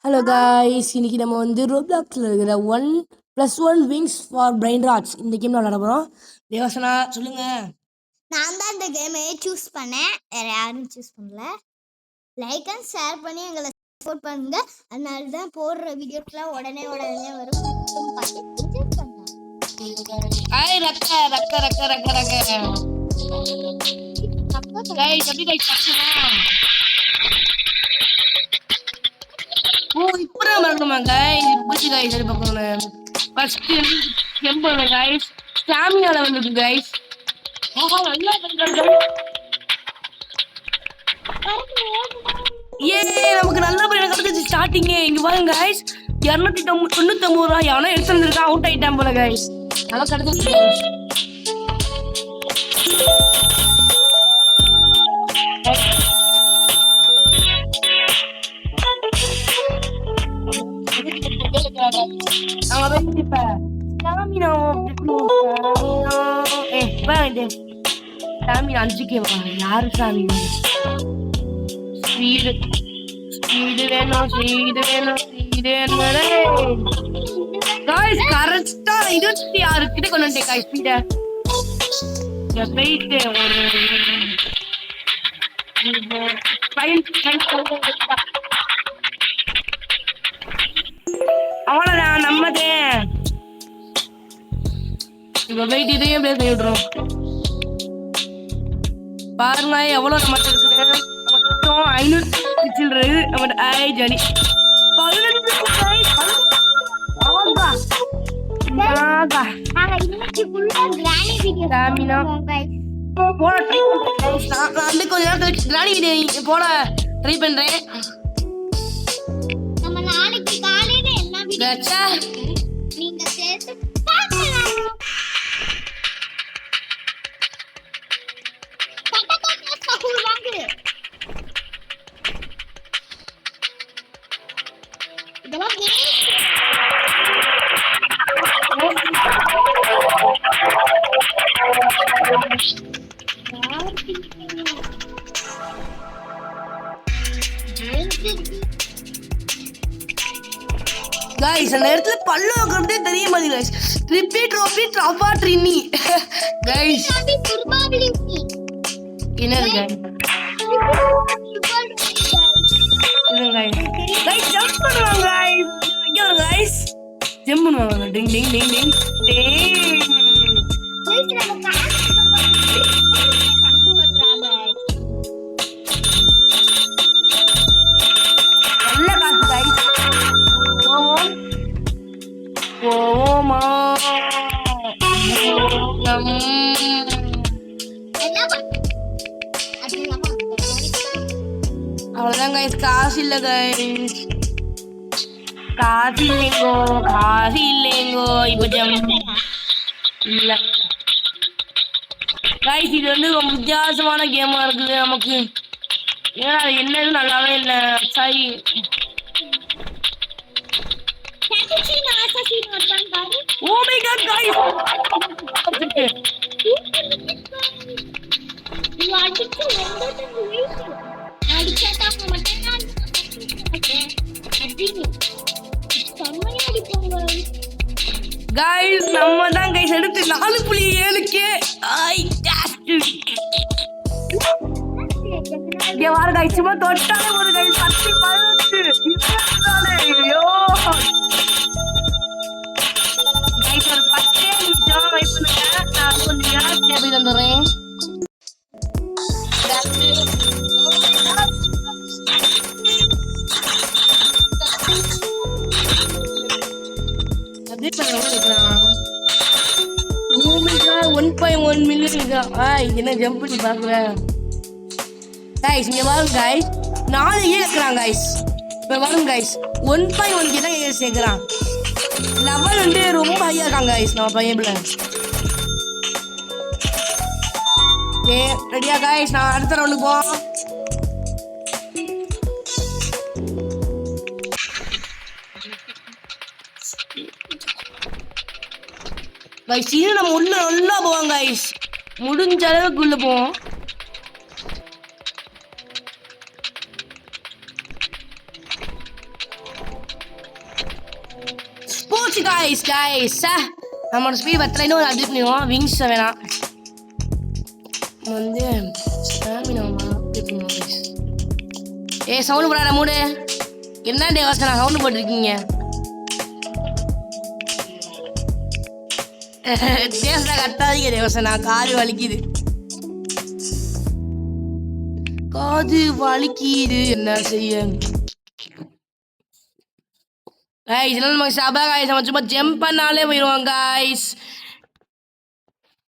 Hello guys, இன்னைக்கு நம்ம வந்து ரோப்ளாக்ஸில் இருக்கிற 1+1 விங்ஸ் ஃபார் பிரைன் ராட்ஸ் இந்த கேம் விளாட போகிறோம். தேவசனா சொல்லுங்க. நான் தான் இந்த கேமையே சூஸ் பண்ணேன், வேற யாரும் சூஸ் பண்ணல. லைக் அண்ட் ஷேர் பண்ணி எங்களை சப்போர்ட் பண்ணுங்க. அதனால தான் போடுற வீடியோக்கெல்லாம் உடனே வரும். ஐய் ரக்க ரக்க ரக்க ரக்க ரக்க गाइस अभी गाइस ஓ இப்பறா மறக்கணுமா गाइस இப்படி गाइस அது பார்க்கணும். First temple guys stamina level இருக்கு गाइस. ஆஹா நல்லா பண்றாங்க. ஏ நமக்கு நல்ல பையன் கிடைச்சு ஸ்டார்டிங் இங்க பாருங்க गाइस 299 ரூபாய் யானே எடுத்துட்டு அவுட் ஆயிட்டான் போல गाइस. நல்லா கிடைச்சு யாரு சாமி ஸ்பீடு ஸ்பீடு வேணும் ஸ்பீடு வேணும் ஸ்பீடு வேணும் गाइस கரெக்ட்டா 26 கிட்ட கொண்டு வந்துட்டேன் गाइस ஸ்பீட போயிட்டு அவ்வளோதான் நம்மதே இப்போ போயிட்டு இதையும் பேச விடுறோம். பாருங்க எவ்வளோ நம்மகிட்ட இருக்குது. மொத்தம் 500 சில்லறது நம்மகிட்ட. ஆய் ஜாலி 15 கொஞ்ச நேரத்துக்கு கிராணி வீடியோ போட ட்ரை பண்றேன். நம்ம நாளைக்கு காலையில என்ன வீடியோ நீங்க சேர்த்து பார்க்கலாம். சகூர் வாங்க இதெல்லாம் गाइस அந்த இடத்துல பல்லு வைக்கிறதே தெரிய மாட்டேங்குது गाइस. ரிப்பீட் ரோபீட் ராபா ட்ரினி गाइस என்னது गाइस இது गाइस गाइस ஜம்ப் பண்ணுவாங்க गाइस இங்க வர गाइस ஜம்ப் பண்ணுவாங்க டிங் டிங் டிங் டிங் டேய் गाइस நம்ம அவ்வளோதான் गाइस. காசு இல்லை गाइस. காசு இல்லைங்கோ இப்போ இல்லை गाइस. இது வந்து ரொம்ப வித்தியாசமான கேமா இருக்குது நமக்கு. ஏன்னா அது என்னது நல்லாவே இல்லை. சரி oh my God guys guys நம்ம தான் गाइस எடுத்து 4.7k ஐ இங்க வார गाइस சும்மா தொட்டாலே ஒரு गाइस 10 18 இதுதானே ஐயோ गाइस ஒரு 10 நிமிஷம் வெயிட் பண்ணுங்க. நான் கொஞ்சம் நேரம் கேபி தந்துறேன். அதே பண்ணலாம் 1.1 மில்லியன். என்ன ஜம்ப் பண்ணி பாக்குறேன் गाइस. இங்க பாருங்க गाइस 4 கேக்குறாங்க गाइस. இப்ப பாருங்க गाइस 1.1 தான் கேக்குறான். லெவல் வந்து ரொம்ப ஹையா இருக்காங்க गाइस நம்ம பையன்ல. ஓகே ரெடியா गाइस நான் அடுத்த ரவுண்டுக்கு போறோம். गाइस இது நம்ம உள்ள போவோம் गाइस. முடிஞ்ச அளவுக்கு உள்ள போவோம். போச்சு காய்ஸ் நம்மளோட ஸ்பீட் பத்தல இன்னும் ஒரு அட்ஜஸ்ட் பண்ணிடுவோம். விங்ஸ் வேணாம் வந்து ஸ்டாமினா சவுண்டு போடாத மூடு. என்ன யோசனை சவுண்டு போட்டிருக்கீங்க? தேசா கத்தாதீங்க தேவசனா, காது வலிக்குது என்ன செய்ய. இதெல்லாம் நமக்கு சபா காய்ஸ், நம்ம சும்மா ஜம்ப் பண்ணாலே போயிடுவோம் காய்ஸ்.